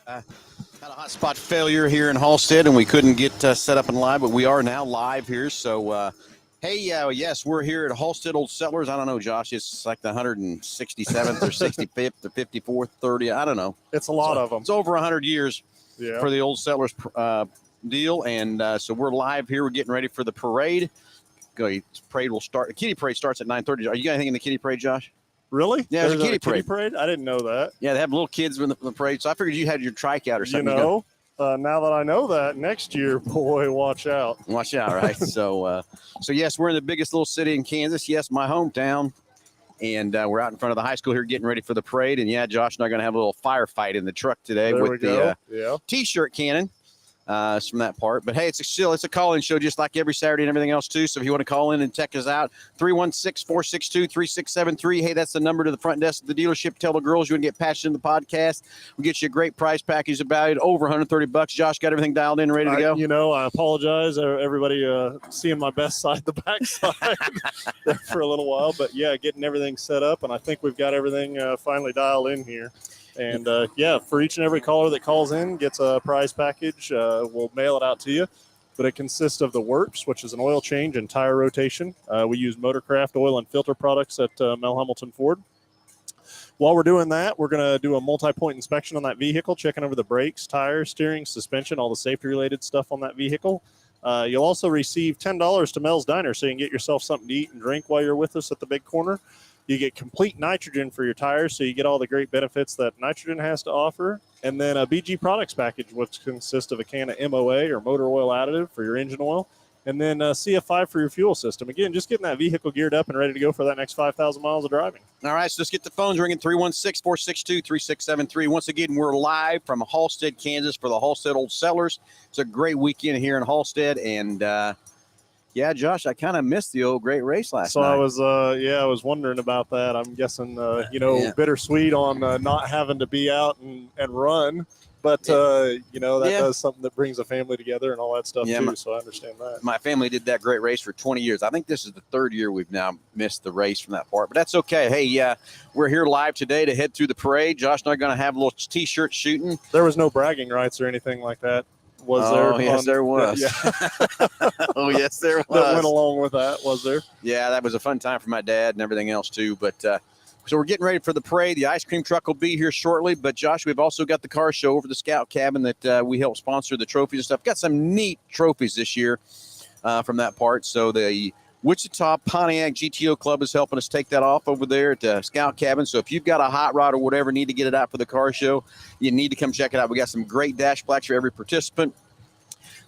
Had a hotspot failure here in Halstead, and we couldn't get set up and live, but we are now live here. So, yes, we're here at Halstead Old Settlers. I don't know, Josh. It's like the 167th or 65th or 54th, 30. I don't know. It's a lot of them. It's over 100 years for the Old Settlers deal, and so we're live here. We're getting ready for the parade. Parade will start. The kitty parade starts at 9:30. Are you got anything in the kitty parade, Josh? Really? Yeah, there's a kitty parade. I didn't know that. Yeah, they have little kids in the parade, so I figured you had your trike out or something. You know, now that I know that, next year, boy, watch out. Watch out, right? so yes, we're in the biggest little city in Kansas. Yes, my hometown. And we're out in front of the high school here getting ready for the parade. And, yeah, Josh and I are going to have a little firefight in the truck today with the T-shirt cannon. From that part. But, hey, it's a call-in show just like every Saturday and everything else, too. So if you want to call in and check us out, 316-462-3673. Hey, that's the number to the front desk of the dealership. Tell the girls you want to get patched in the podcast. We'll get you a great price package valued over $130. Josh, got everything dialed in and ready to go? I apologize. Everybody seeing my best side, the back side there for a little while. But, yeah, getting everything set up, and I think we've got everything finally dialed in here. And, for each and every caller that calls in gets a prize package. We'll mail it out to you. But it consists of the Works, which is an oil change and tire rotation. We use Motorcraft oil and filter products at Mel Hambelton Ford. While we're doing that, we're going to do a multi-point inspection on that vehicle, checking over the brakes, tires, steering, suspension, all the safety-related stuff on that vehicle. You'll also receive $10 to Mel's Diner so you can get yourself something to eat and drink while you're with us at the big corner. You get complete nitrogen for your tires, so you get all the great benefits that nitrogen has to offer. And then a BG Products package, which consists of a can of MOA or motor oil additive for your engine oil. And then CF5 for your fuel system. Again, just getting that vehicle geared up and ready to go for that next 5,000 miles of driving. All right, so let's get the phones ringing, 316-462-3673. Once again, we're live from Halstead, Kansas for the Halstead Old Settlers. It's a great weekend here in Halstead, and yeah, Josh, I kind of missed the old great race last night. So I was wondering about that. I'm guessing, bittersweet on not having to be out and run. But, that does something that brings a family together and all that stuff, too. So I understand that. My family did that great race for 20 years. I think this is the third year we've now missed the race from that part. But that's okay. Hey, we're here live today to head through the parade. Josh and I are going to have a little T-shirt shooting. There was no bragging rights or anything like that. Was there? Yes, there was. Yeah. Oh, yes, there was. That went along with that, was there? Yeah, that was a fun time for my dad and everything else, too. But so we're getting ready for the parade. The ice cream truck will be here shortly. But, Josh, we've also got the car show over the Scout Cabin that we help sponsor the trophies and stuff. Got some neat trophies this year from that part. So the Wichita Pontiac GTO Club is helping us take that off over there at the Scout Cabin. So if you've got a hot rod or whatever, need to get it out for the car show, you need to come check it out. We got some great dash blacks for every participant.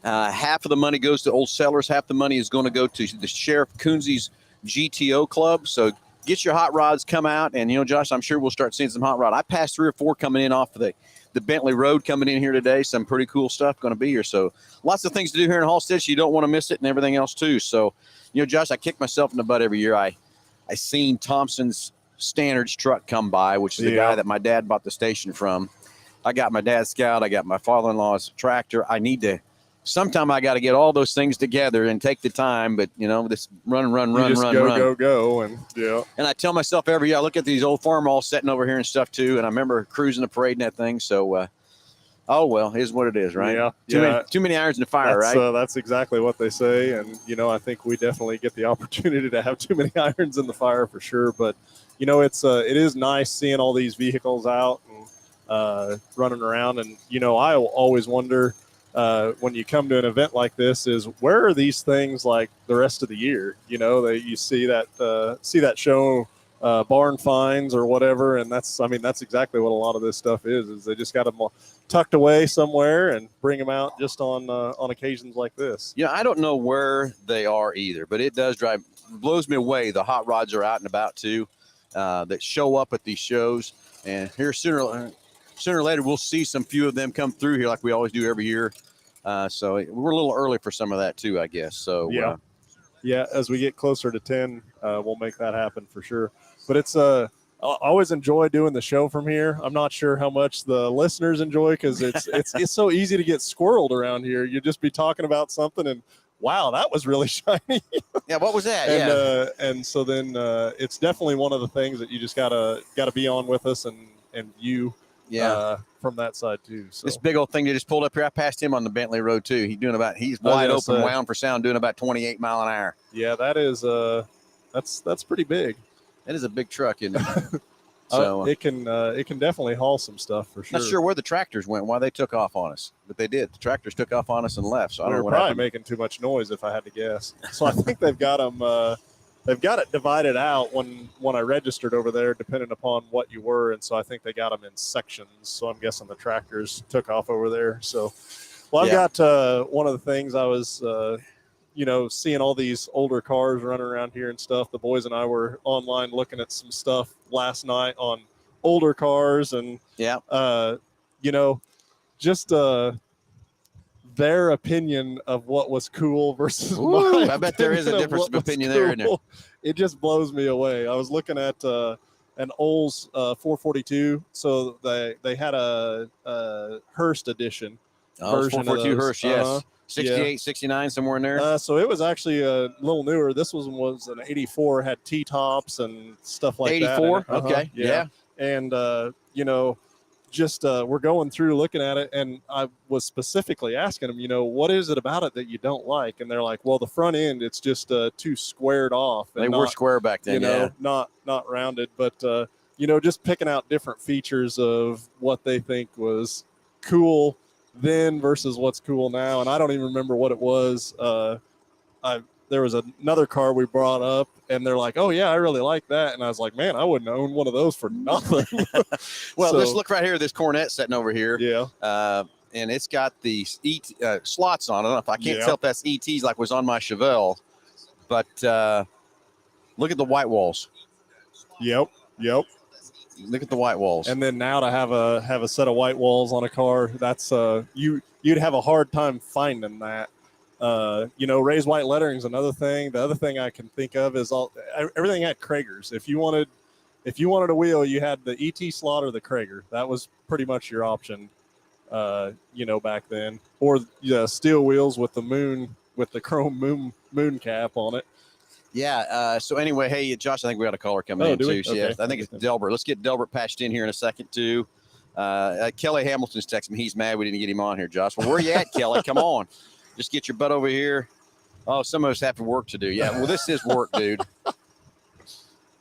Half of the money goes to Old Settlers. Half the money is going to go to the Sheriff Coonsey's GTO Club. So get your hot rods, come out. And, Josh, I'm sure we'll start seeing some hot rod. I passed 3 or 4 coming in off of the Bentley Road coming in here today. Some pretty cool stuff going to be here. So lots of things to do here in Halstead. So you don't want to miss it and everything else, too. So, Josh, I kick myself in the butt every year. I seen Thompson's Standards truck come by, which is the guy that my dad bought the station from. I got my dad's Scout. I got my father-in-law's tractor. Sometime I got to get all those things together and take the time, but this run. Go. And I tell myself every year, I look at these old farm all sitting over here and stuff too. And I remember cruising the parade and that thing. So, here's what it is, right? Too many irons in the fire, right? That's exactly what they say. And, I think we definitely get the opportunity to have too many irons in the fire for sure. But, it is nice seeing all these vehicles out and running around. And, I always wonder, when you come to an event like this, is where are these things like the rest of the year? You see that show barn finds or whatever, and that's exactly what a lot of this stuff is they just got them tucked away somewhere and bring them out just on occasions like this. I don't know where they are either, but it blows me away. The hot rods are out and about too, that show up at these shows, and here sooner or later we'll see some few of them come through here like we always do every year. So we're a little early for some of that too, I guess. So as we get closer to 10, we'll make that happen for sure. But it's I always enjoy doing the show from here. I'm not sure how much the listeners enjoy because it's so easy to get squirreled around here. You just be talking about something and wow, that was really shiny. Yeah, what was that? And so then it's definitely one of the things that you just gotta be on with us and view from that side too. So this big old thing that just pulled up here, I passed him on the Bentley Road too. He's wide open, wound for sound, doing about 28 mile an hour. Yeah, that is that's pretty big. That is a big truck, isn't it? So it can definitely haul some stuff for sure. Not sure where the tractors went, why they took off on us, but they did. The tractors took off on us and left. So I don't know what probably happened. Making too much noise, if I had to guess. So I think they've got them. They've got it divided out when I registered over there, depending upon what you were, and so I think they got them in sections. So I'm guessing the tractors took off over there. So, well, I've got one of the things I was. Seeing all these older cars running around here and stuff. The boys and I were online looking at some stuff last night on older cars and, just their opinion of what was cool versus mine. I bet there is a difference of opinion there, isn't there? It just blows me away. I was looking at an Olds 442. So they had a Hearst edition version 442 of those. Hearst, yes. 68, 69, somewhere in there. So it was actually a little newer. This was an 84, had T-tops and stuff like 84? that. Okay, yeah. And, we're going through looking at it, and I was specifically asking them, what is it about it that you don't like? And they're like, well, the front end, it's just too squared off. And they were square back then, not rounded. But, just picking out different features of what they think was cool then versus what's cool now. And I don't even remember what it was. There was another car we brought up and they're like, oh yeah, I really like that. And I was like, man, I wouldn't own one of those for nothing. Well, let's look right here. This Cornet sitting over here. Yeah. And it's got the slots on it. I can't tell if that's ETs like was on my Chevelle, but look at the white walls. Yep. Look at the white walls. And then now to have a set of white walls on a car, that's you'd have a hard time finding that. Raised white lettering is another thing. The other thing I can think of is everything had Kragers. If you wanted a wheel, you had the ET slot or the Krager. That was pretty much your option, back then. Or steel wheels with the chrome moon cap on it. Yeah. So anyway, hey, Josh, I think we got a caller coming in too. So, okay. I think it's Delbert. Let's get Delbert patched in here in a second too. Kelly Hamilton's texting me. He's mad we didn't get him on here, Josh. Well, where you at, Kelly? Come on. Just get your butt over here. Oh, some of us have work to do. Yeah. Well, this is work, dude.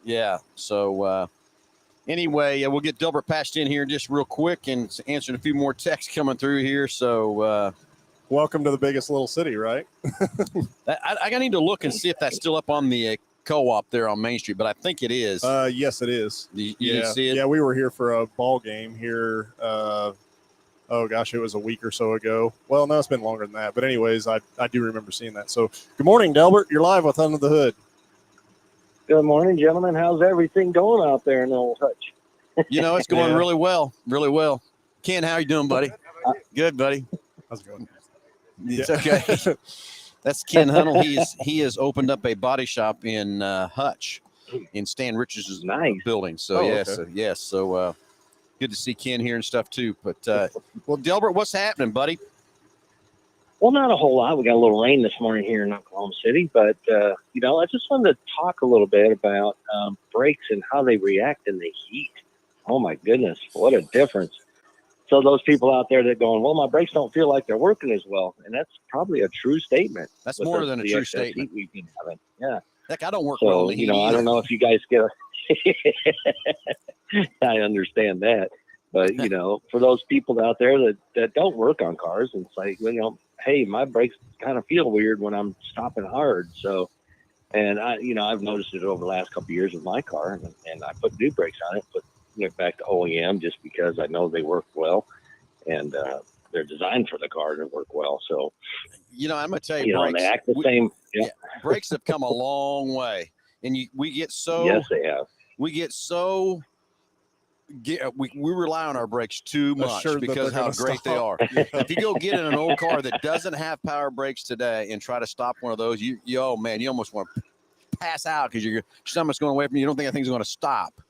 Yeah. So anyway, we'll get Delbert patched in here just real quick and answering a few more texts coming through here. So welcome to the biggest little city, right? I need to look and see if that's still up on the co-op there on Main Street, but I think it is. Yes, it is. You didn't see it? Yeah, we were here for a ball game here. It was a week or so ago. Well, no, it's been longer than that. But anyways, I do remember seeing that. So good morning, Delbert. You're live with Under the Hood. Good morning, gentlemen. How's everything going out there in Old Hutch? It's going really well. Really well. Ken, how you doing, buddy? Good, buddy. How's it going? It's okay. That's Ken Hunnell. He has opened up a body shop in Hutch, in Stan Richards' building. So yes. So good to see Ken here and stuff too. But well, Delbert, what's happening, buddy? Well, not a whole lot. We got a little rain this morning here in Oklahoma City, but I just wanted to talk a little bit about brakes and how they react in the heat. Oh my goodness, what a difference! So those people out there that going, well, my brakes don't feel like they're working as well, and that's probably a true statement. That's more than a true statement. We've been having. Yeah. Heck, I don't work well in the heat. I don't know if you guys get. I understand that, but for those people out there that don't work on cars, and it's like, hey, my brakes kind of feel weird when I'm stopping hard. So, and I've noticed it over the last couple of years with my car, and I put new brakes on it, went back to OEM just because I know they work well, and they're designed for the car to work well. So, I'm gonna tell you, brakes, they act the same. Yeah. Brakes have come a long way, and we get so. Yes, they have. We get so. We rely on our brakes too much because how great they are. If you go get in an old car that doesn't have power brakes today and try to stop one of those, you almost want to pass out because your stomach's going away from you. You don't think that thing's going to stop.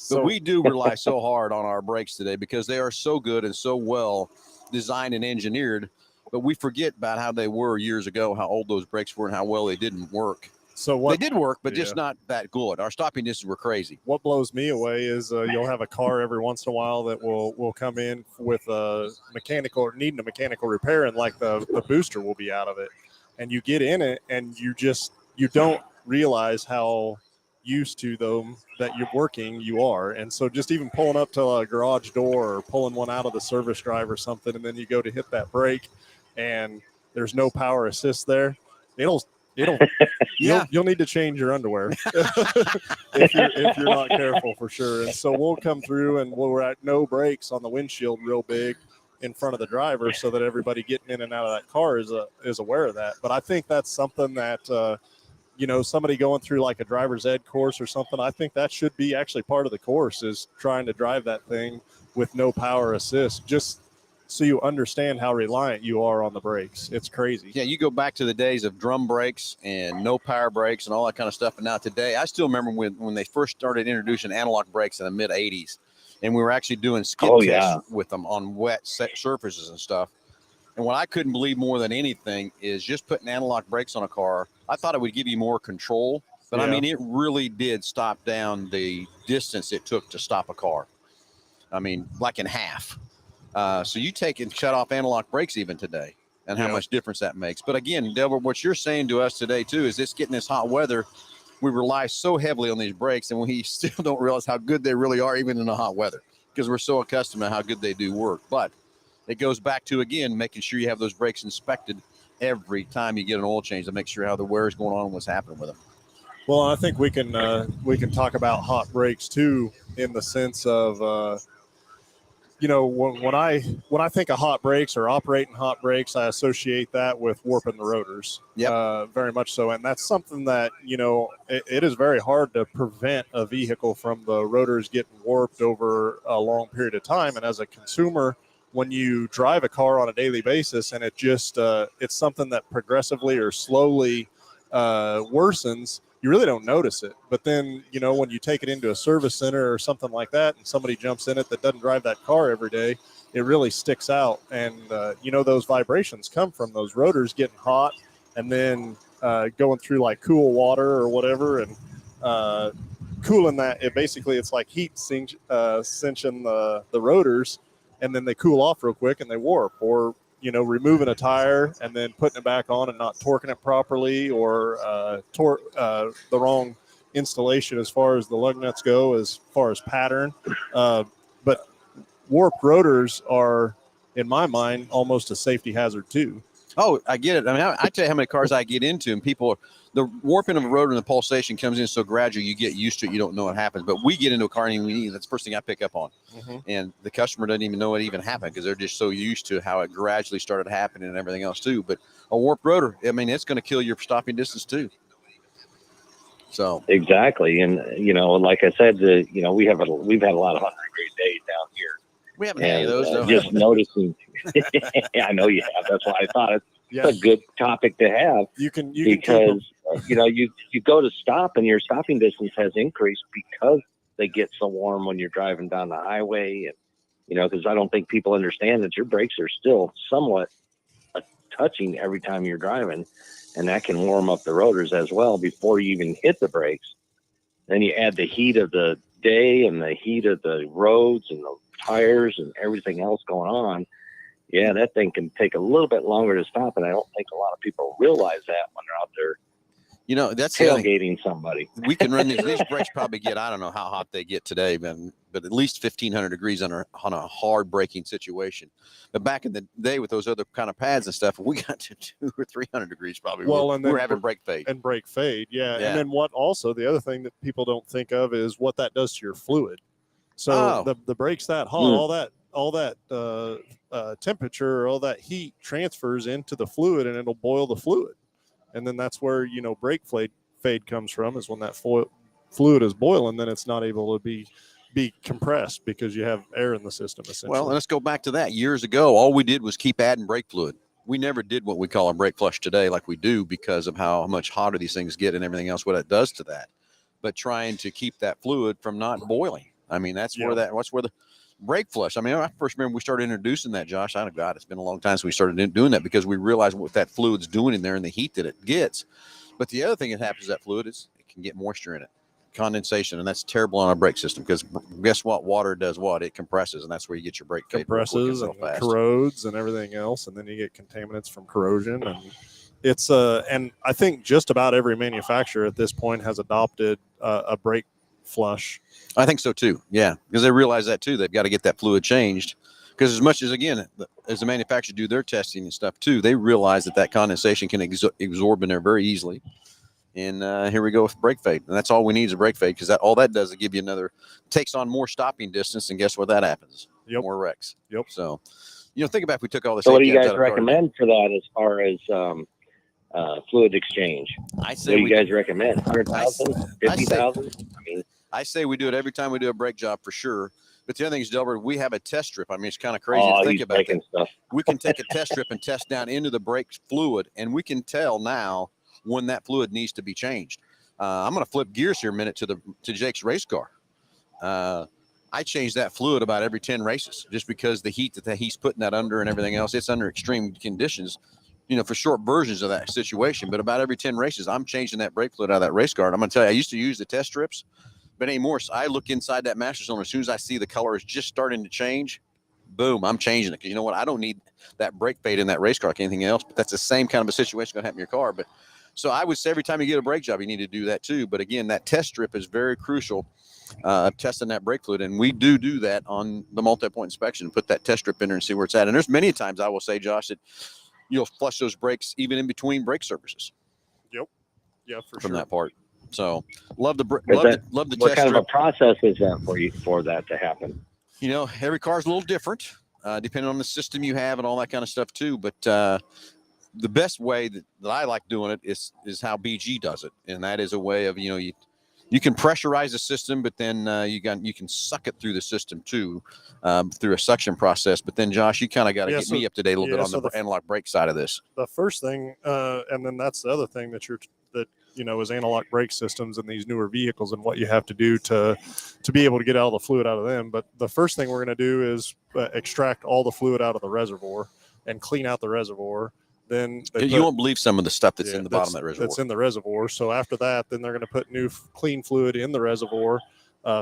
But we do rely so hard on our brakes today because they are so good and so well designed and engineered. But we forget about how they were years ago, how old those brakes were and how well they didn't work. So what They did work, but yeah. just not that good. Our stopping distances were crazy. What blows me away is you'll have a car every once in a while that will come in with a mechanical or needing a mechanical repair, and like the booster will be out of it, and you get in it and you don't realize how used to them that you're working you are. And so just even pulling up to a garage door or pulling one out of the service drive or something, and then you go to hit that brake and there's no power assist there, it'll Yeah. you'll need to change your underwear if you're not careful, for sure. And so we'll come through and we're at no brakes on the windshield real big in front of the driver, so that everybody getting in and out of that car is aware of that. But I think that's something that somebody going through like a driver's ed course or something, I think that should be actually part of the course, is trying to drive that thing with no power assist, just so you understand how reliant you are on the brakes. It's crazy. Yeah, you go back to the days of drum brakes and no power brakes and all that kind of stuff. And now today, I still remember when they first started introducing analog brakes in the mid 80s, and we were actually doing skid tests with them on wet surfaces and stuff. And what I couldn't believe more than anything is just putting analog brakes on a car. I thought it would give you more control, but I mean, it really did stop down the distance it took to stop a car. I mean, like in half. So you take and shut off analog brakes even today, and how much difference that makes. But again, Delbert, what you're saying to us today too is it's getting this hot weather. We rely so heavily on these brakes, and we still don't realize how good they really are even in the hot weather, because we're so accustomed to how good they do work. But it goes back to, again, making sure you have those brakes inspected every time you get an oil change to make sure how the wear is going on and what's happening with them. Well, I think we can talk about hot brakes too, in the sense of when I think of hot brakes or operating hot brakes, I associate that with warping the rotors. Very much so. And that's something that it is very hard to prevent a vehicle from the rotors getting warped over a long period of time. And as a consumer, when you drive a car on a daily basis and it just it's something that progressively or slowly worsens, you really don't notice it. But then, when you take it into a service center or something like that, and somebody jumps in it that doesn't drive that car every day, it really sticks out. And, those vibrations come from those rotors getting hot and then going through like cool water or whatever, and cooling that. It's like heat cinching the rotors, and then they cool off real quick and they warp. Or removing a tire and then putting it back on and not torquing it properly, or the wrong installation as far as the lug nuts go, as far as pattern. But warped rotors are, in my mind, almost a safety hazard too. Oh, I get it. I mean, I tell you how many cars I get into, and the warping of a rotor and the pulsation comes in so gradual, you get used to it. You don't know what happens. But we get into a car and that's the first thing I pick up on. Mm-hmm. And the customer doesn't even know it even happened, because they're just so used to how it gradually started happening and everything else too. But a warped rotor, I mean, it's going to kill your stopping distance too. So exactly. And, like I said, we've had a lot of 100-degree days down here. We haven't had any of those, though. Just noticing. I know you have. That's why I thought it's a good topic to have. Because you go to stop and your stopping distance has increased because they get so warm when you're driving down the highway, and because I don't think people understand that your brakes are still somewhat touching every time you're driving, and that can warm up the rotors as well before you even hit the brakes. Then you add the heat of the day and the heat of the roads and the tires and everything else going on. Yeah, that thing can take a little bit longer to stop, and I don't think a lot of people realize that when they're out there that's tailgating somebody. We can run these brakes probably get, I don't know how hot they get today, but at least 1,500 degrees on a hard braking situation. But back in the day with those other kind of pads and stuff, we got to 200 or 300 degrees probably. We're having brake fade. And brake fade, yeah. And then the other thing that people don't think of is what that does to your fluid. So the brake's that hot, all that temperature, all that heat transfers into the fluid, and it'll boil the fluid. And then that's where, brake fade comes from, is when that fluid is boiling, then it's not able to be compressed because you have air in the system, essentially. Well, let's go back to that. Years ago, all we did was keep adding brake fluid. We never did what we call a brake flush today like we do, because of how much hotter these things get and everything else, what it does to that. But trying to keep that fluid from not boiling. I mean, that's where the brake flush. I mean, I first remember we started introducing that, Josh. God, it's been a long time since we started doing that, because we realized what that fluid's doing in there and the heat that it gets. But the other thing that happens to that fluid is it can get moisture in it, condensation, and that's terrible on our brake system because guess what? Water does what? It compresses, and that's where you get your brake fade real quick Compresses real and fast. corrodes and everything else, and then you get contaminants from corrosion. And it's and I think just about every manufacturer at this point has adopted a brake flush. I think so too. Yeah, because they realize that too. They've got to get that fluid changed. Because as much as, again, as the manufacturers do their testing and stuff too, they realize that condensation can absorb in there very easily. And here we go with brake fade. And that's all we need is a brake fade because all that does is give you takes on more stopping distance. And guess what that happens? Yep. More wrecks. Yep. So, think about if we took all the So what do safety you cabs guys out of the car. recommend for that as far as fluid exchange? I say What do you guys recommend? 100,000, I say- 50,000? I mean, I say we do it every time we do a brake job for sure. But the other thing is, Delbert, we have a test strip. I mean, it's kind of crazy to think he's about breaking that. stuff. We can take a test strip and test down into the brake fluid, and we can tell now when that fluid needs to be changed. I'm going to flip gears here a minute to Jake's race car. I change that fluid about every 10 races just because the heat that he's putting that under and everything else, it's under extreme conditions, for short versions of that situation. But about every 10 races, I'm changing that brake fluid out of that race car. And I'm going to tell you, I used to use the test strips, but anymore, so I look inside that master cylinder. As soon as I see the color is just starting to change, boom, I'm changing it. Because you know what? I don't need that brake fade in that race car like anything else. But that's the same kind of a situation going to happen in your car. But so I would say every time you get a brake job, you need to do that too. But again, that test strip is very crucial of testing that brake fluid. And we do that on the multi-point inspection. Put that test strip in there and see where it's at. And there's many times I will say, Josh, that you'll flush those brakes even in between brake services. Yep. Yeah, for from sure. that part. So love the What test kind strip. of a process is that for that to happen? Every car is a little different, depending on the system you have and all that kind of stuff too. But the best way that I like doing it is how BG does it, and that is a way of you can pressurize the system, but then you can suck it through the system too, through a suction process. But then Josh, you kind of got to get me up to date a little bit on the analog brake side of this. The first thing, and then that's the other thing that is analog brake systems in these newer vehicles and what you have to do to be able to get all the fluid out of them. But the first thing we're going to do is extract all the fluid out of the reservoir and clean out the reservoir. Then you won't believe some of the stuff that's in the bottom of that reservoir. That's in the reservoir. So after that, then they're going to put new clean fluid in the reservoir,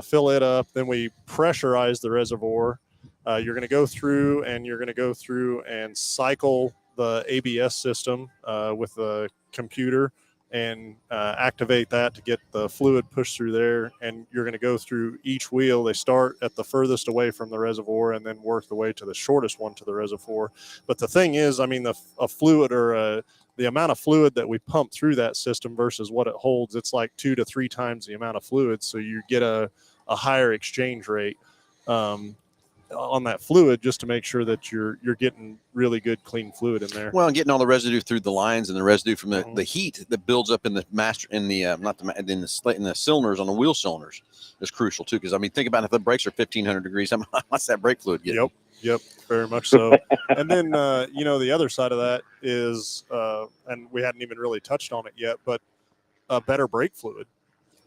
fill it up. Then we pressurize the reservoir. You're going to go through and cycle the ABS system with the computer and activate that to get the fluid pushed through there. And you're going to go through each wheel. They start at the furthest away from the reservoir and then work the way to the shortest one to the reservoir. But the thing is, I mean, the amount of fluid that we pump through that system versus what it holds, it's like 2 to 3 times the amount of fluid. So you get a higher exchange rate on that fluid just to make sure that you're getting really good clean fluid in there. Well, and getting all the residue through the lines and the residue from the heat that builds up in the in the cylinders on the wheel cylinders is crucial too. Because I mean, think about if the brakes are 1500 degrees, how much that brake fluid get? Yep, very much so. And then the other side of that is, and we hadn't even really touched on it yet, but better brake fluid.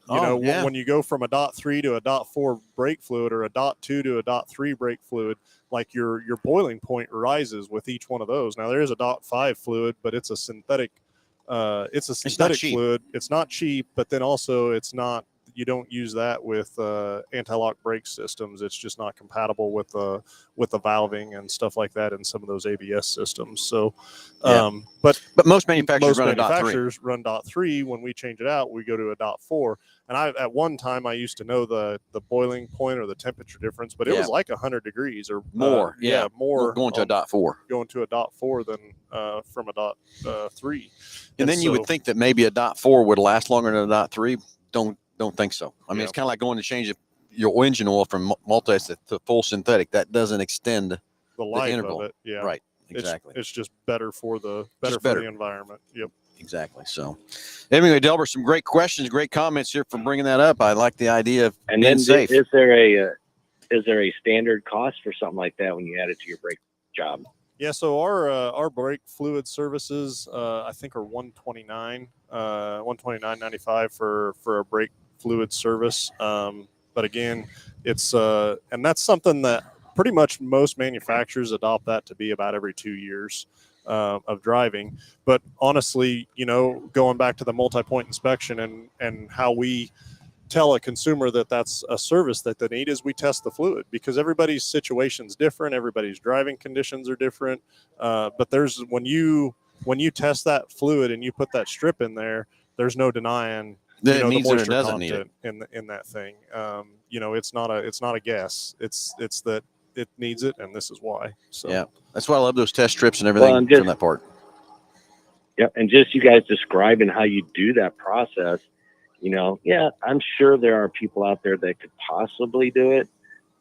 When you go from a .3 to a .4 brake fluid or a .2 to a .3 brake fluid, like your boiling point rises with each one of those. Now there is a .5 fluid, but it's a synthetic. Fluid. It's not cheap, but then also it's not. You don't use that with anti-lock brake systems. It's just not compatible with the valving and stuff like that in some of those ABS systems. So, but most manufacturers run .3. When we change it out, we go to a .4. And at one time I used to know the boiling point or the temperature difference, but it was like 100 degrees or more. More going to a .4. Going to a .4 than from a .3. And then you would think that maybe a .4 would last longer than a .3. Don't think so. I mean, it's kind of like going to change your engine oil from multi to full synthetic. That doesn't extend the life interval. of it. Yeah, right. Exactly. It's just better for the environment. Yep. Exactly. So, anyway, Delbert, some great questions, great comments here for bringing that up. I like the idea of being safe. Is there a standard cost for something like that when you add it to your brake job? Yeah, so our brake fluid services I think are $129.95 for a brake fluid service. But again, it's and that's something that pretty much most manufacturers adopt that to be about every 2 years. of driving. But honestly, going back to the multi-point inspection and how we tell a consumer that that's a service that they need is we test the fluid, because everybody's situation is different. Everybody's driving conditions are different. But when you test that fluid and you put that strip in there, there's no denying the moisture content in that thing. It's not a guess. It's that it needs it, and this is why. So yeah, that's why I love those test strips and everything from that part. Yeah, and just you guys describing how you do that process. I'm sure there are people out there that could possibly do it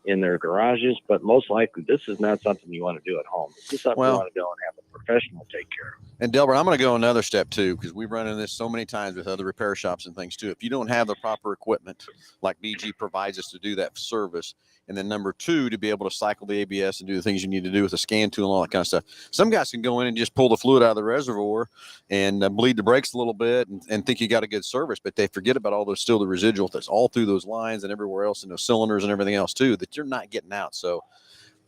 in their garages, but most likely this is not something you want to do at home. This is something you want to go and have a professional take care of. And Delbert, I'm going to go another step too, because we've run into this so many times with other repair shops and things too. If you don't have the proper equipment, like BG provides us to do that service, and then number two, to be able to cycle the ABS and do the things you need to do with a scan tool and all that kind of stuff. Some guys can go in and just pull the fluid out of the reservoir and bleed the brakes a little bit and think you got a good service, but they forget about all those the residual that's all through those lines and everywhere else in those cylinders and everything else too that you're not getting out. So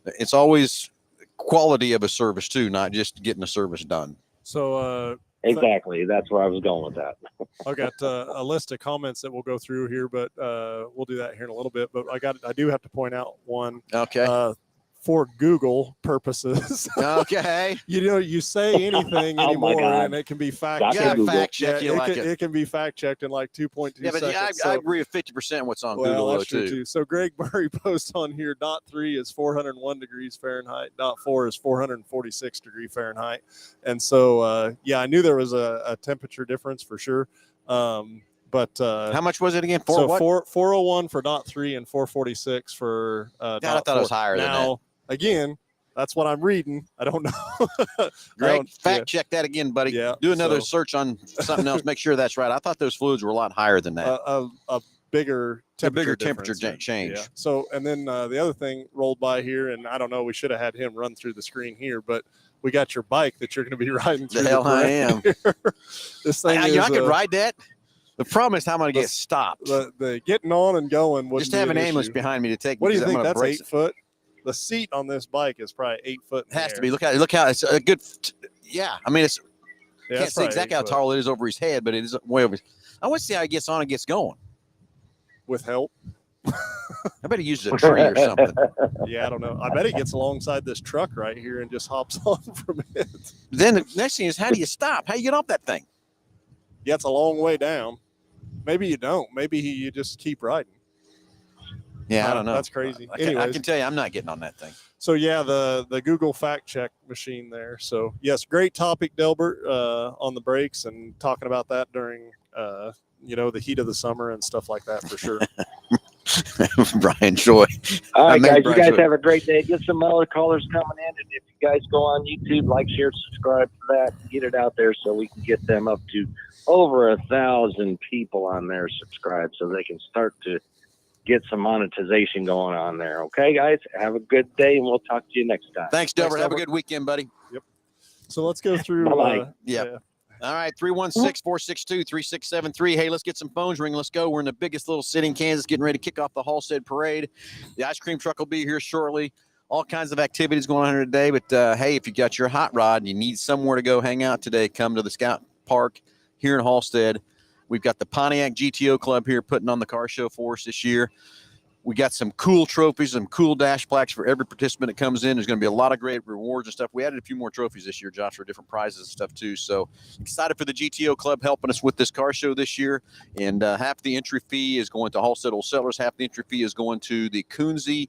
it's always quality of a service too, not just getting a service done. So exactly, that's where I was going with that. I got a list of comments that we'll go through here, but we'll do that here in a little bit. But I do have to point out one. Okay. For Google purposes. Okay. You say anything anymore and it can be fact checked. Fact check it can be fact checked in like 2.2 seconds. I agree with 50% what's on Google that's true too. So Greg Murray posts on here, .3 is 401 degrees Fahrenheit, .4 is 446 degree Fahrenheit. And so, I knew there was a temperature difference for sure. But how much was it again? 401 for .3 and 446 for God, I thought it was higher than that. Again, that's what I'm reading. I don't know. Greg, fact check that again, buddy. Yeah, do another search on something else. Make sure that's right. I thought those fluids were a lot higher than that. A bigger temperature change. Yeah. So, and then the other thing rolled by here, and I don't know, we should have had him run through the screen here, but we got your bike that you're going to be riding through. The hell I am. This thing I can ride that. The problem is how I'm going to get stopped. The getting on and going. Just have an ambulance behind me to take. What do you think? That's 8 foot. The seat on this bike is probably 8 foot. It has to be. Look how it's a good. Yeah, I mean it's. Can't say exactly how tall it is over his head, but it is way over. I want to see how he gets on and gets going. With help. I bet he uses a tree or something. Yeah, I don't know. I bet he gets alongside this truck right here and just hops on from it. Then the next thing is, how do you stop? How do you get off that thing? Yeah, it's a long way down. Maybe you don't. Maybe you just keep riding. Yeah, I don't know. That's crazy. I can tell you I'm not getting on that thing. So, yeah, the Google fact check machine there. So, yes, great topic, Delbert, on the brakes and talking about that during, the heat of the summer and stuff like that for sure. Brian Joy. All right, guys, you guys have a great day. Get some other callers coming in. And if you guys go on YouTube, like, share, subscribe for that, get it out there so we can get them up to over 1,000 people on there subscribed so they can start to get some monetization going on there. Okay, guys, have a good day, and we'll talk to you next time. Thanks, Delbert. Have a good weekend, buddy. Yep. So let's go through. Yeah. All right, 316-462-3673. Hey, let's get some phones ringing. Let's go. We're in the biggest little city in Kansas, getting ready to kick off the Halstead Parade. The ice cream truck will be here shortly. All kinds of activities going on here today. But, hey, if you got your hot rod and you need somewhere to go hang out today, come to the Scout Park here in Halstead. We've got the Pontiac GTO Club here putting on the car show for us this year. We got some cool trophies, some cool dash plaques for every participant that comes in. There's going to be a lot of great rewards and stuff. We added a few more trophies this year, Josh, for different prizes and stuff too. So excited for the GTO Club helping us with this car show this year. And half the entry fee is going to Halstead Old Settlers. Half the entry fee is going to the Coonsey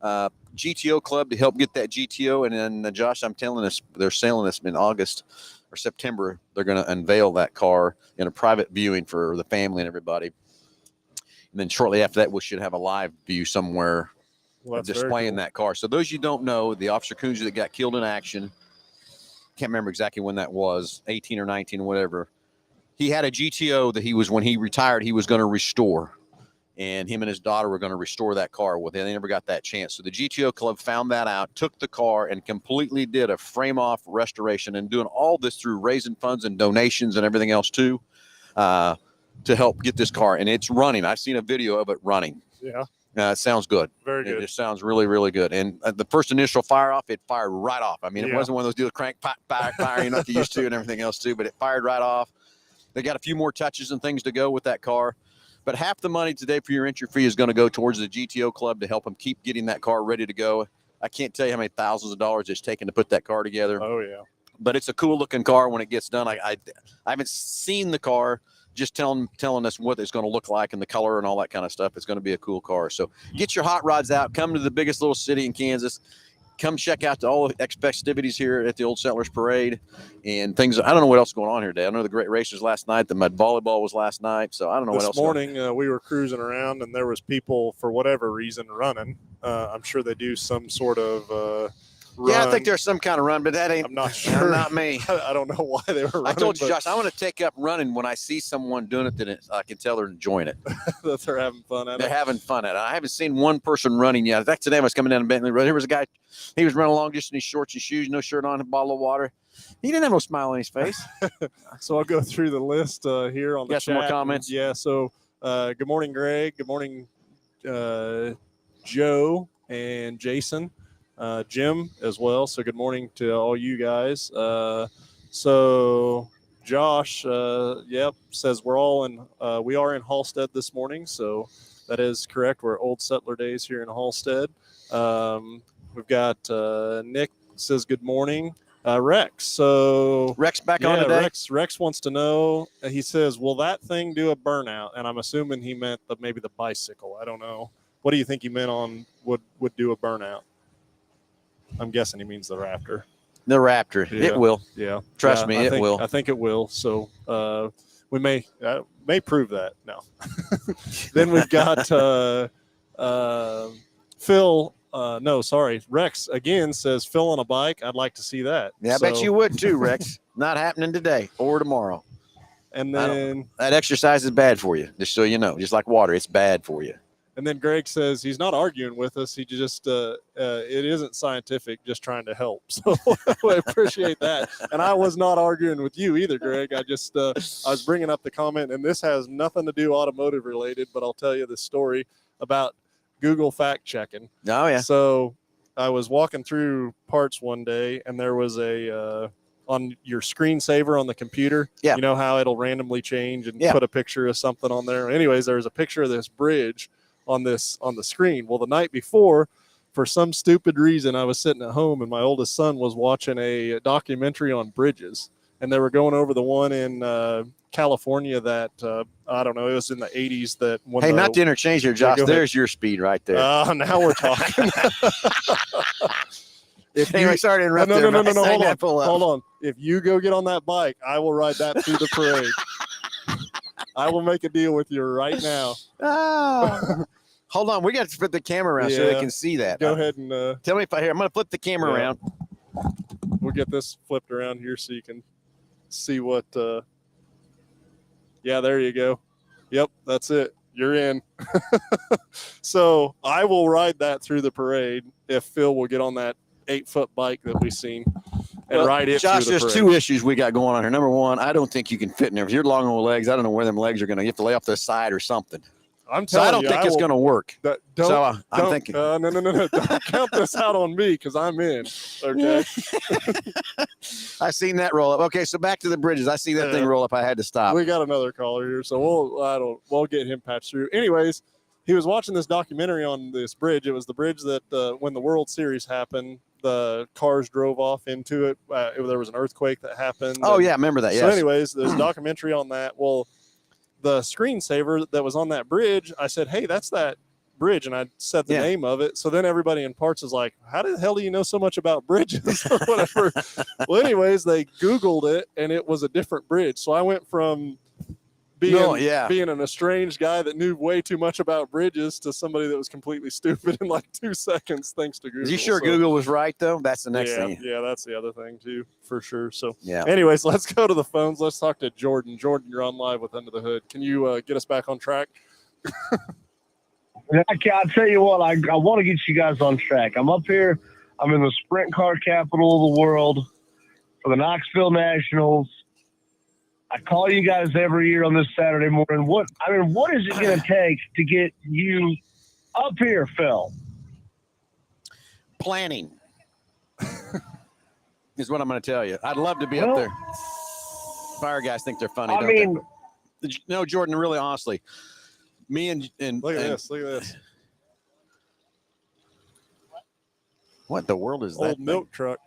GTO Club to help get that GTO. And then, Josh, I'm telling us, they're selling this in August or September. They're going to unveil that car in a private viewing for the family and everybody. And then shortly after that, we should have a live view somewhere displaying that car. So those you don't know, the Officer Coonsey that got killed in action, can't remember exactly when that was, 18 or 19 or whatever. He had a GTO that when he retired, he was going to restore. And him and his daughter were going to restore that car. Well, they never got that chance. So the GTO Club found that out, took the car, and completely did a frame-off restoration, and doing all this through raising funds and donations and everything else too, to help get this car. And it's running. I've seen a video of it running. Yeah. It sounds good. Very good. It just sounds really, really good. And the first initial fire off, it fired right off. I mean, it Yeah. wasn't one of those deals crank, fire, like you used to and everything else too, but it fired right off. They got a few more touches and things to go with that car. But half the money today for your entry fee is going to go towards the GTO club to help them keep getting that car ready to go. I can't tell you how many thousands of dollars it's taken to put that car together. Oh, yeah. But it's a cool looking car when it gets done. I haven't seen the car, just telling us what it's going to look like and the color and all that kind of stuff. It's going to be a cool car. So get your hot rods out. Come to the biggest little city in Kansas. Come check out all the festivities here at the Old Settlers Parade and things. I don't know what else is going on here today. I know the great races last night. The mud volleyball was last night. So I don't know what else. This morning we were cruising around and there was people for whatever reason running. I'm sure they do some sort of run. Yeah, I think there's some kind of run, but that ain't. I'm not sure. Not me. I don't know why they were running. I told you, Josh, I want to take up running when I see someone doing it that I can tell they're enjoying it. that they're having fun at it. They're having fun at it. I haven't seen one person running yet. In fact, today I was coming down to Bentley Road. There was a guy, he was running along just in his shorts and shoes, no shirt on, a bottle of water. He didn't have no smile on his face. So I'll go through the list here on the Got some more chat. comments? Yeah, so good morning, Greg. Good morning, Joe and Jason. Jim as well. So good morning to all you guys. So Josh, says we are in Halstead this morning. So that is correct. We're at Old Settler Days here in Halstead. We've got Nick says good morning. Rex. So Rex back on today. Rex wants to know. He says, "Will that thing do a burnout?" And I'm assuming he meant maybe the bicycle. I don't know. What do you think he meant on would do a burnout? I'm guessing he means the Raptor. The Raptor. Yeah. It will. Yeah. Trust me, it will. I think it will. So we may prove that. No. Then we've got Phil. Rex again says Phil on a bike. I'd like to see that. Yeah, I bet you would too, Rex. Not happening today or tomorrow. And then that exercise is bad for you, just so you know. Just like water, it's bad for you. And then Greg says he's not arguing with us. He just it isn't scientific, just trying to help. So I appreciate that. And I was not arguing with you either, Greg. I just I was bringing up the comment, and this has nothing to do automotive related, but I'll tell you the story about Google fact checking. Oh yeah. So I was walking through parts one day, and there was a on your screensaver on the computer. Yeah. You know how it'll randomly change and Yeah. put a picture of something on there. Anyways, there was a picture of this bridge on the screen. Well, the night before, for some stupid reason, I was sitting at home and my oldest son was watching a documentary on bridges, and they were going over the one in California that I don't know, it was in the 80s that one. Hey, not to interchange here, Josh. Go ahead. There's your speed right there. Now we're talking. Anyway, sorry to interrupt. No, Hold hold on. If you go get on that bike, I will ride that through the parade. I will make a deal with you right now. Oh. Hold on, we got to flip the camera around so they can see that. Go ahead and tell me if I hear. I'm going to flip the camera around. We'll get this flipped around here so you can see what. Yeah, there you go. Yep, that's it. You're in. So I will ride that through the parade if Phil will get on that 8-foot bike that we've seen and ride it. Josh, through the there's parade. two issues we got going on here. Number one, I don't think you can fit in there. If you're long on legs, I don't know where them legs are going to. You have to lay off the side or something. I'm So telling I don't think it's going to work. I'm thinking. No. Don't count this out on me because I'm in. Okay. I seen that roll up. Okay, so back to the bridges. I see that thing roll up. I had to stop. We got another caller here, so we'll get him patched through. Anyways, he was watching this documentary on this bridge. It was the bridge that when the World Series happened, the cars drove off into it. There was an earthquake that happened. Oh yeah, I remember that. So Yes. anyways, there's a documentary on that. Well, the screensaver that was on that bridge, I said, "Hey, that's that bridge," and I said the name of it. So then everybody in parts is like, "How the hell do you know so much about bridges?" or whatever. Well, anyways, they Googled it, and it was a different bridge. So I went from being an estranged guy that knew way too much about bridges to somebody that was completely stupid in like 2 seconds, thanks to Google. Are you sure Google was right though? That's the next thing. Yeah, that's the other thing too, for sure. So yeah. Anyways, let's go to the phones. Let's talk to Jordan. Jordan, you're on live with Under the Hood. Can you get us back on track? I'll tell you what, I want to get you guys on track. I'm up here. I'm in the sprint car capital of the world for the Knoxville Nationals. I call you guys every year on this Saturday morning. What is it going to take to get you Up here, Phil. Planning is what I'm going to tell you. I'd love to be Well, up there. Fire guys think they're funny, I don't mean, they? No, Jordan, really honestly, me and Look at this. Look at this. what the world is that Old thing? milk truck.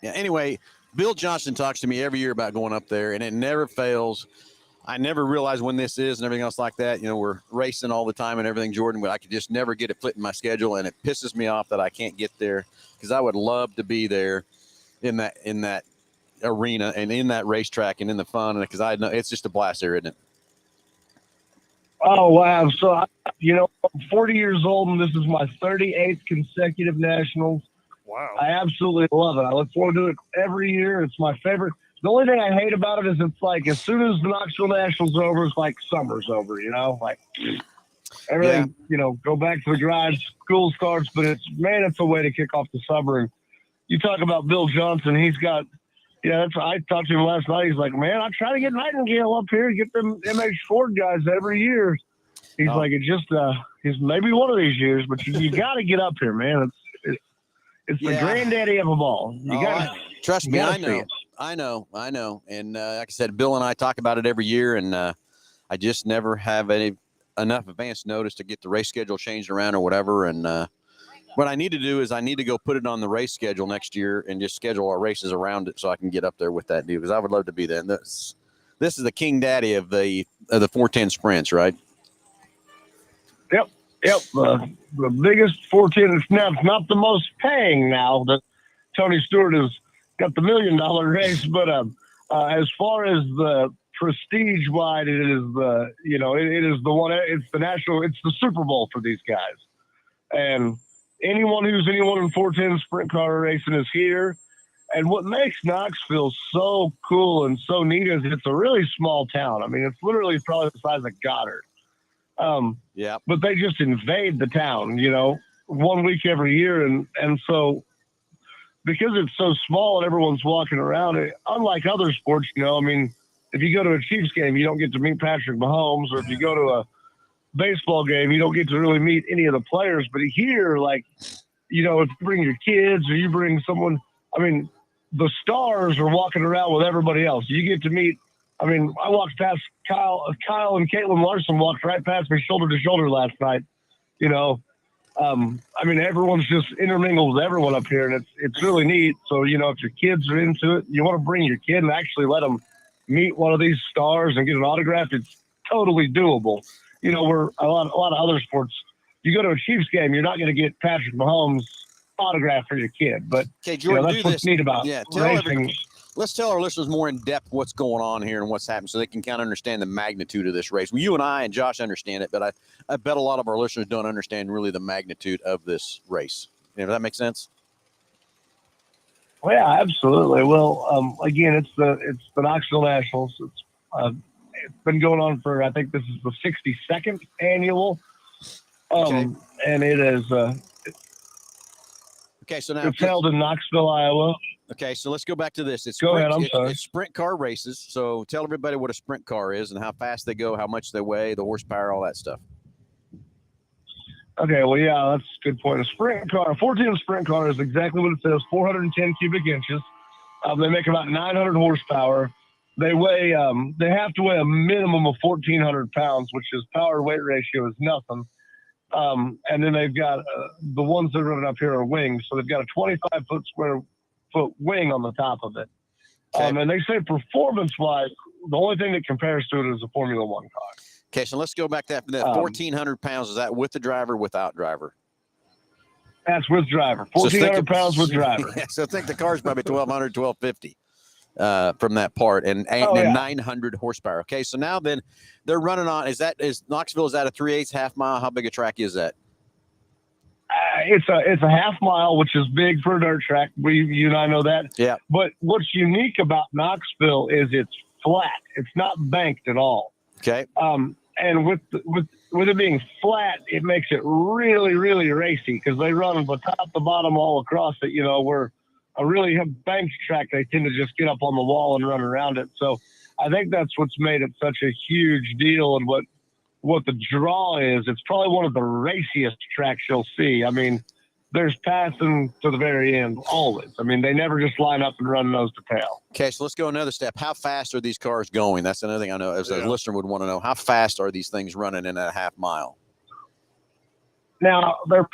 Yeah, anyway, Bill Johnson talks to me every year about going up there, and it never fails. I never realize when this is and everything else like that. You know, we're racing all the time and everything, Jordan, but I could just never get it fit in my schedule, and it pisses me off that I can't get there because I would love to be there in that arena and in that racetrack and in the fun, because I know it's just a blast there, isn't it? oh, wow. So, I'm 40 years old, and this is my 38th consecutive Nationals. Wow. I absolutely love it. I look forward to it every year. It's my favorite. The only thing I hate about it is it's like as soon as the Knoxville Nationals are over, it's like summer's over, like everything, go back to the garage, school starts, but it's a way to kick off the summer. And you talk about Bill Johnson, he's got, I talked to him last night. He's like, man, I try to get Nightingale up here, get them MH Ford guys every year. He's like, he's maybe one of these years, but you got to get up here, man. It's the granddaddy of them all. Trust me, I know. And like I said, Bill and I talk about it every year, and I just never have enough advance notice to get the race schedule changed around or whatever. And what I need to do is I need to go put it on the race schedule next year and just schedule our races around it so I can get up there with that deal, because I would love to be there. And this is the king daddy of the 410 sprints, right? Yep. The biggest 410. It's not the most paying now that Tony Stewart has got the $1 million race, but as far as the prestige wide, it is it is the one. It's the national. It's the Super Bowl for these guys, and anyone in 410 sprint car racing is here. And what makes Knoxville so cool and so neat is it's a really small town. I mean, it's literally probably the size of Goddard. But they just invade the town, 1 week every year. And so because it's so small and everyone's walking around it, unlike other sports, if you go to a Chiefs game, you don't get to meet Patrick Mahomes, or if you go to a baseball game, you don't get to really meet any of the players. But here, if you bring your kids or you bring someone, the stars are walking around with everybody else. You get to meet, I walked past Kyle and Caitlin Larson walked right past me shoulder to shoulder last night. Everyone's just intermingled with everyone up here, and it's really neat. So, if your kids are into it, you want to bring your kid and actually let them meet one of these stars and get an autograph. It's totally doable. Where a lot of other sports, you go to a Chiefs game, you're not going to get Patrick Mahomes' autograph for your kid. But okay, Jordan, that's what's neat about racing. Let's tell our listeners more in depth what's going on here and what's happening so they can kind of understand the magnitude of this race. Well, you and I and Josh understand it, but I bet a lot of our listeners don't understand really the magnitude of this race. Does that make sense? Well, yeah, absolutely. Well, again, it's the Knoxville Nationals. It's been going on for, I think this is the 62nd annual. And it is so now it's held in Knoxville, Iowa. Okay, so let's go back to this. Go ahead, I'm sorry. It's sprint car races. So tell everybody what a sprint car is and how fast they go, how much they weigh, the horsepower, all that stuff. Okay, well, yeah, that's a good point. A 410 sprint car is exactly what it says, 410 cubic inches. They make about 900 horsepower. They have to weigh a minimum of 1,400 pounds, which is power weight ratio is nothing. And then they've got the ones that are running up here are wings. So they've got a 25-foot square foot wing on the top of it. Okay. And they say performance-wise, the only thing that compares to it is a Formula One car. Okay, so let's go back to that. 1,400 pounds, is that with the driver, without driver? That's with driver. 1,400 pounds with driver. Yeah, so I think the car's probably 1,200, 1,250 from that part, and 900 horsepower. Okay, so now then they're running on. Is Knoxville? Is that a 3/8 half mile? How big a track is that? It's a half mile, which is big for a dirt track. You and I know that. Yeah. But what's unique about Knoxville is it's flat. It's not banked at all. Okay. And with it being flat, it makes it really, really racy because they run the top to bottom all across it. Where a really banked track, they tend to just get up on the wall and run around it. So I think that's what's made it such a huge deal, and what what the draw is, it's probably one of the raciest tracks you'll see. I mean, there's passing to the very end always. I mean, they never just line up and run nose to tail. Okay, so let's go another step. How fast are these cars going? That's another thing I know as a Yeah. listener would want to know. How fast are these things running in a half mile? Now, they're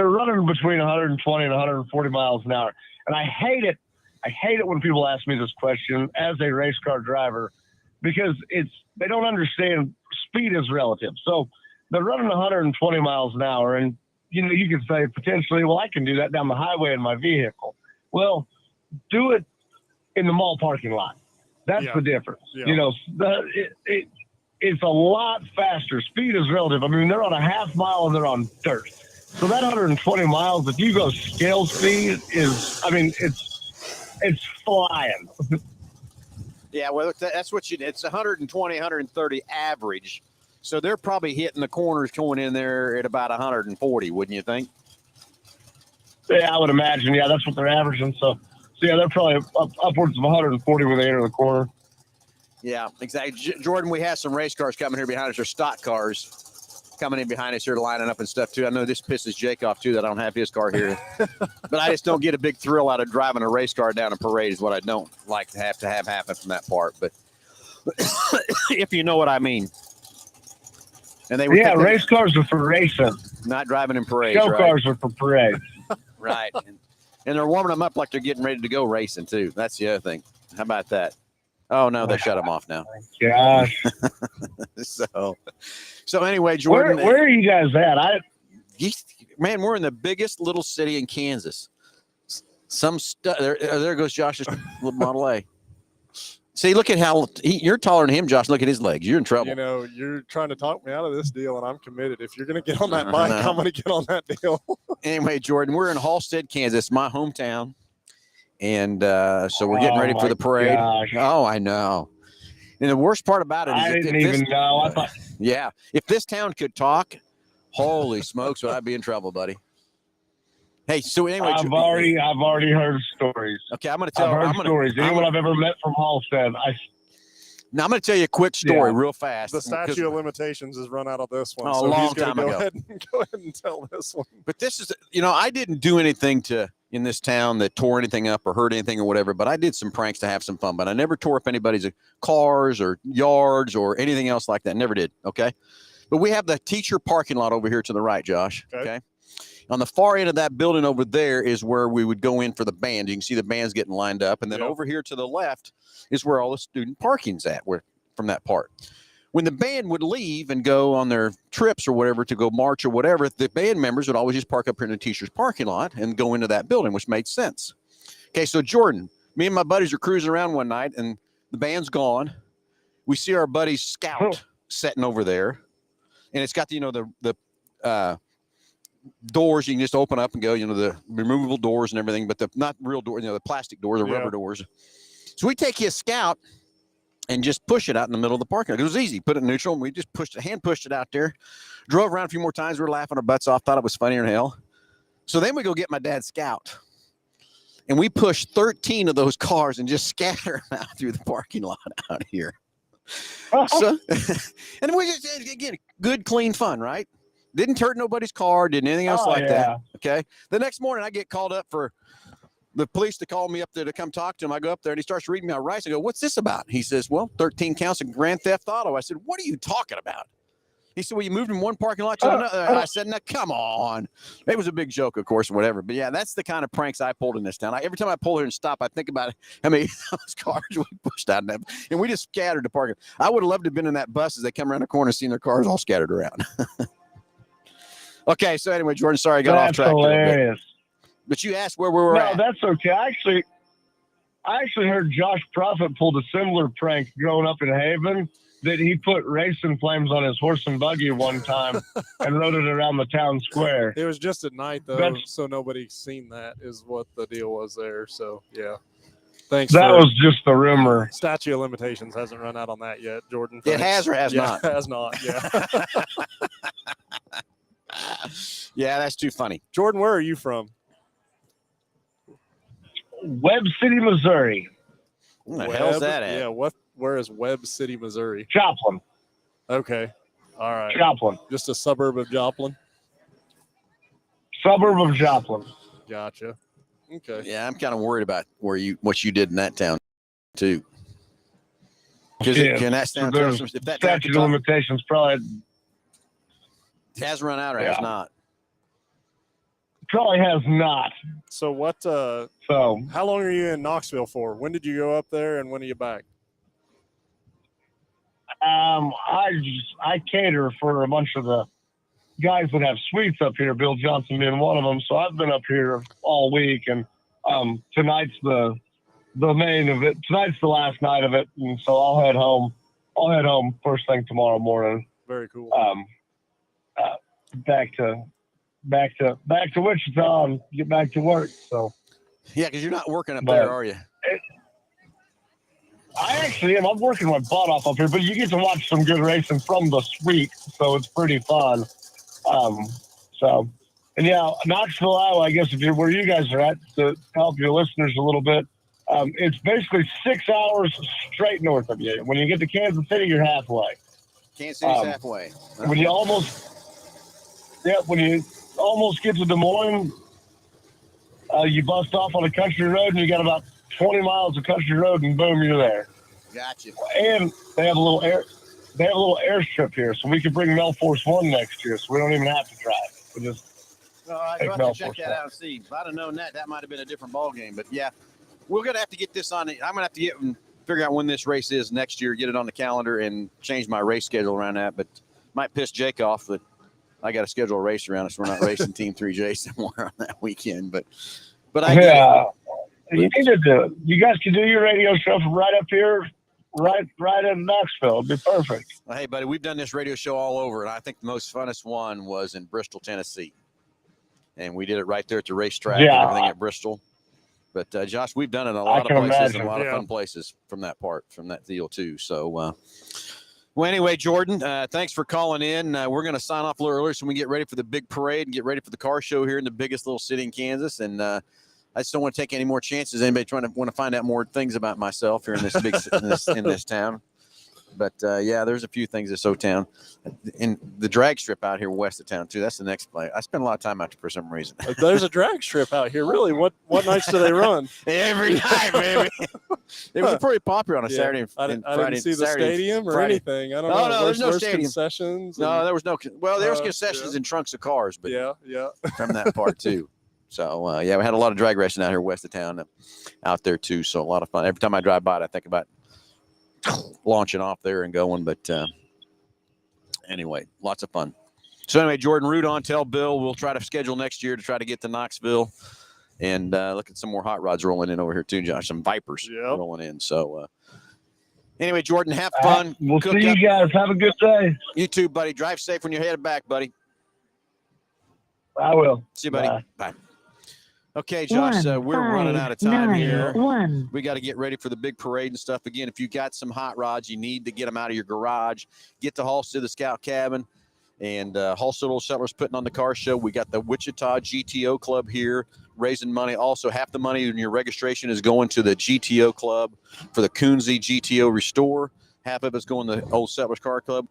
running between 120 and 140 miles an hour. And I hate it. I hate it when people ask me this question as a race car driver, because they don't understand speed is relative. So they're running 120 miles an hour, and you could say potentially, well, I can do that down the highway in my vehicle. Well, do it in the mall parking lot. That's the difference. Yeah. It's a lot faster. Speed is relative. I mean, they're on a half mile and they're on dirt. So that 120 miles, if you go scale speed, it's flying. Yeah, well, that's what it's 120, 130 average. So they're probably hitting the corners going in there at about 140, wouldn't you think? Yeah, I would imagine. Yeah, that's what they're averaging. So yeah, they're probably upwards of 140 when they enter the corner. Yeah, exactly. Jordan, we have some race cars coming here behind us. They're stock cars coming in behind us here, lining up and stuff too. I know this pisses Jake off too that I don't have his car here, but I just don't get a big thrill out of driving a race car down a parade. Is what I don't like to have happen from that part. But if you know what I mean. And race cars are for racing. Not driving in parades. Show right? cars are for parades. Right. And they're warming them up like they're getting ready to go racing too. That's the other thing. How about that? Oh no, they shut them off now. Gosh. So anyway, Jordan, where are you guys at? Man, we're in the biggest little city in Kansas. There goes Josh's Model A. See, look at how you're taller than him, Josh. Look at his legs. You're in trouble. You're trying to talk me out of this deal, and I'm committed. If you're going to get on that bike, I'm going to get on that deal. Anyway, Jordan, we're in Halstead, Kansas, my hometown. And so we're getting ready for the parade. Gosh. Oh, I know. And the worst part about it is I didn't even know. I thought, yeah, if this town could talk, holy smokes, would I be in trouble, buddy? Hey, so anyway, I've already heard stories. Okay, I'm going to tell. I've heard stories. Anyone I've ever met from Halstead, Now I'm going to tell you a quick story real fast. The statute of limitations has run out of this one. Oh, so a long he's going to time go ago. ahead and tell this one. But this is, I didn't do anything in this town that tore anything up or hurt anything or whatever, but I did some pranks to have some fun. But I never tore up anybody's cars or yards or anything else like that. Never did. Okay. But we have the teacher parking lot over here to the right, Josh. Okay. On the far end of that building over there is where we would go in for the band. You can see the band's getting lined up. And then over here to the left is where all the student parking's at, from that part. When the band would leave and go on their trips or whatever to go march or whatever, the band members would always just park up here in the teacher's parking lot and go into that building, which made sense. Okay, so Jordan, me and my buddies are cruising around one night and the band's gone. We see our buddy Scout sitting over there. And it's got the doors you can just open up and go, the removable doors and everything, but not real doors, the plastic doors or rubber doors. So we take his Scout and just push it out in the middle of the parking lot. It was easy. Put it in neutral, and we just pushed it out there. Drove around a few more times. We were laughing our butts off. Thought it was funnier than hell. So then we go get my dad's Scout, and we push 13 of those cars and just scatter them out through the parking lot out here. So, and we just, again, good, clean fun, right? Didn't hurt nobody's car, didn't anything else that. Okay. The next morning, I get called up for the police to call me up there to come talk to him. I go up there and he starts reading me my rights. I go, "What's this about?" He says, "Well, 13 counts of grand theft auto." I said, "What are you talking about?" He said, "Well, you moved from one parking lot to another." I said, "No, come on." It was a big joke, of course, whatever. But yeah, that's the kind of pranks I pulled in this town. Every time I pull here and stop, I think about how many those cars we pushed out of them. And we just scattered the parking. I would have loved to have been in that bus as they come around the corner and seen their cars all scattered around. Okay, so anyway, Jordan, sorry I got off track. That's hilarious. But you asked where we were at. No, that's okay. I actually heard Josh Prophet pulled a similar prank growing up in Haven, that he put racing flames on his horse and buggy one time and rode it around the town square. It was just at night, though, so nobody's seen that is what the deal was there. So, yeah. Thanks. That was just the rumor. Statute of limitations hasn't run out on that yet, Jordan. It has or has not? It has not, yeah. Yeah, that's too funny. Jordan, where are you from? Webb City, Missouri. Where the hell's that at? Yeah, where is Webb City, Missouri? Joplin. Okay. All right. Joplin. Just a suburb of Joplin. Suburb of Joplin. Gotcha. Okay. Yeah, I'm kind of worried about what you did in that town too. Because Yeah, can that so town there's if that statute of limitations probably has run out or has not? probably has not. So what? So How long are you in Knoxville for? When did you go up there, and when are you back? I cater for a bunch of the guys that have suites up here, Bill Johnson being one of them. So I've been up here all week, and tonight's the main of it. Tonight's the last night of it, and so I'll head home. I'll head home first thing tomorrow morning. Very cool. Back to Wichita and get back to work. So Yeah, because you're not working up there, are you? I actually am. I'm working my butt off up here, but you get to watch some good racing from the suite, so it's pretty fun. And yeah, Knoxville, Iowa, I guess if you're where you guys are at, to help your listeners a little bit, it's basically 6 hours straight north of you. When you get to Kansas City, you're halfway. Kansas City's halfway. When you almost get to Des Moines, you bust off on a country road, and you got about 20 miles of country road, and boom, you're there. Gotcha. And they have a little airstrip here, so we could bring Mel Force One next year, so we don't even have to drive. We just All right, we'll have to check that out and see. If I'd have known that might have been a different ball game. But yeah, we're gonna have to get this on. I'm gonna have to figure out when this race is next year, get it on the calendar, and change my race schedule around that. But might piss Jake off that I got to schedule a race around us. We're not racing Team 3J somewhere on that weekend. But I get it. You need to do it. You guys can do your radio show from right up here, right in Knoxville. It'd be perfect. Well, hey, buddy, we've done this radio show all over, and I think the most funnest one was in Bristol, Tennessee. And we did it right there at the racetrack and everything at Bristol. But, Josh, we've done it in a lot of places and a lot of fun places from that deal, too. So, well, anyway, Jordan, thanks for calling in. We're going to sign off a little earlier so we can get ready for the big parade and get ready for the car show here in the biggest little city in Kansas. And I just don't want to take any more chances. Anybody want to find out more things about myself here in this big in this town. But yeah, there's a few things at SoTown, and the drag strip out here west of town too. That's the next place. I spend a lot of time out there for some reason. There's a drag strip out here. Really? What nights do they run? Every night, baby. It was pretty popular on a Saturday and Friday. I didn't see the stadium or anything. I don't know. No, there's no stadium. Concessions. No, there was no. Well, there was concessions in trunks of cars, but yeah, from that part too. So yeah, we had a lot of drag racing out here west of town, out there too. So a lot of fun. Every time I drive by it, I think about launching off there and going. But anyway, lots of fun. So anyway, Jordan, root on, tell Bill we'll try to schedule next year to try to get to Knoxville and look at some more hot rods rolling in over here too, Josh. Some Vipers rolling in. So anyway, Jordan, have fun. We'll see you guys. Have a good day. You too, buddy. Drive safe when you're headed back, buddy. I will. See you, buddy. Bye. Okay, Josh, we're running out of time here. We got to get ready for the big parade and stuff. Again, if you got some hot rods, you need to get them out of your garage. Get to Halstead, the Scout Cabin, and Halstead Old Settlers putting on the car show. We got the Wichita GTO Club here raising money. Also, half the money in your registration is going to the GTO Club for the Coonsey GTO Restore. Half of it's going to the Old Settlers Car Club.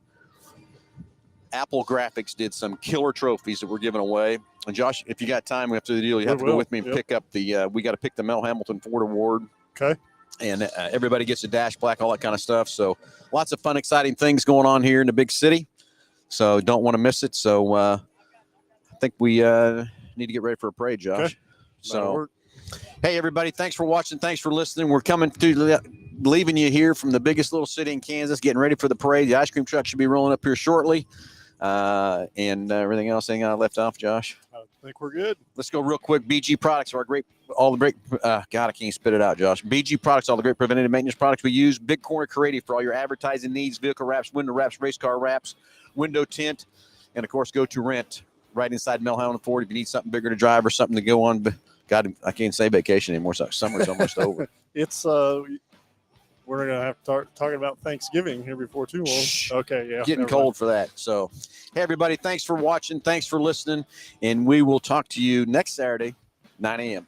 Apple Graphics did some killer trophies that we're giving away. And Josh, if you got time, we have to do the deal. You have to go with me and pick up we got to pick the Mel Hambelton Ford Award. Okay. And everybody gets a dash plaque, all that kind of stuff. So lots of fun, exciting things going on here in the big city. So don't want to miss it. So I think we need to get ready for a parade, Josh. Okay. So, hey, everybody, thanks for watching. Thanks for listening. We're coming to leaving you here from the biggest little city in Kansas, getting ready for the parade. The ice cream truck should be rolling up here shortly. And everything else I left off, Josh? I think we're good. Let's go real quick. BG Products are all the great, God, I can't spit it out, Josh. BG Products, all the great preventative maintenance products we use. Big Corner Creative for all your advertising needs, vehicle wraps, window wraps, race car wraps, window tint, and of course, Go To Rent right inside Mel Hambelton Ford. If you need something bigger to drive or something to go on, God, I can't say vacation anymore. So summer's almost over. It's we're going to have to start talking about Thanksgiving here before too long. Okay, yeah. Getting cold for that. So, hey, everybody, thanks for watching. Thanks for listening. And we will talk to you next Saturday, 9 a.m.